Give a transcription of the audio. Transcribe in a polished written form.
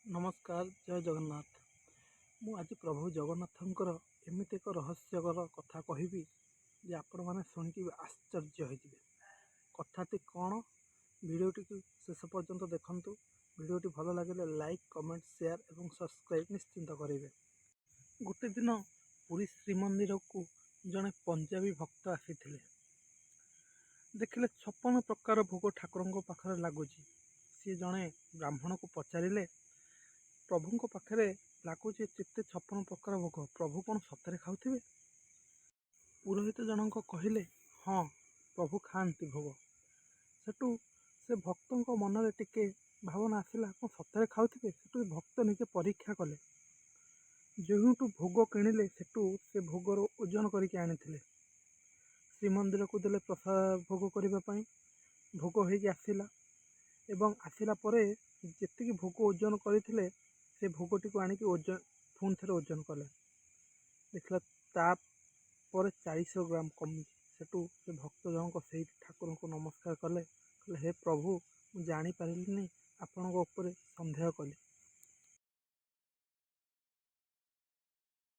नमस्कार जय जगन्नाथ। मु आज प्रभु जगन्नाथंकर एमती एक रहस्यकर कथा कहबी जे आपण मैंने शुणिकी आश्चर्य होइजिवे। कथाटी कौन भिडियोटी शेष पर्यंत देखंतु। भिडियोटी भल लगे लाइक कमेंट शेयर और सब्सक्राइब निश्चिंत करेंगे। गोटे दिन पुरी श्रीमंदिर को जड़े पंजाबी भक्त आसी देखिले 56 प्रकार भोग ठाकुर पाखे लगुच। सी जड़े ब्राह्मण को पचारे प्रभु पाखे लगुच चित्ते 56 प्रकार भोग प्रभु कौन सतरे खाऊे। पुरोहित जनक कहले हाँ प्रभु खाती भोग। सेठू से भक्त मन में टिके भावना आसला कौन सतरे खाऊे। सेठू भक्त निजे परीक्षा कले जो भोग किणिले सेठू से भोगर ओजन करके आनी श्रीमंदिर को देले प्रसाद भोग करने भोग हो आसला एवं आसला जी भोग ओजन करते से भोगटी को आणिक ओजन पुणी थे ओजन कले देखला तापर 400 ग्राम कमी। सेठू से भक्त जनक से ठाकुर को नमस्कार कले हे प्रभु मुझे जापारे आपण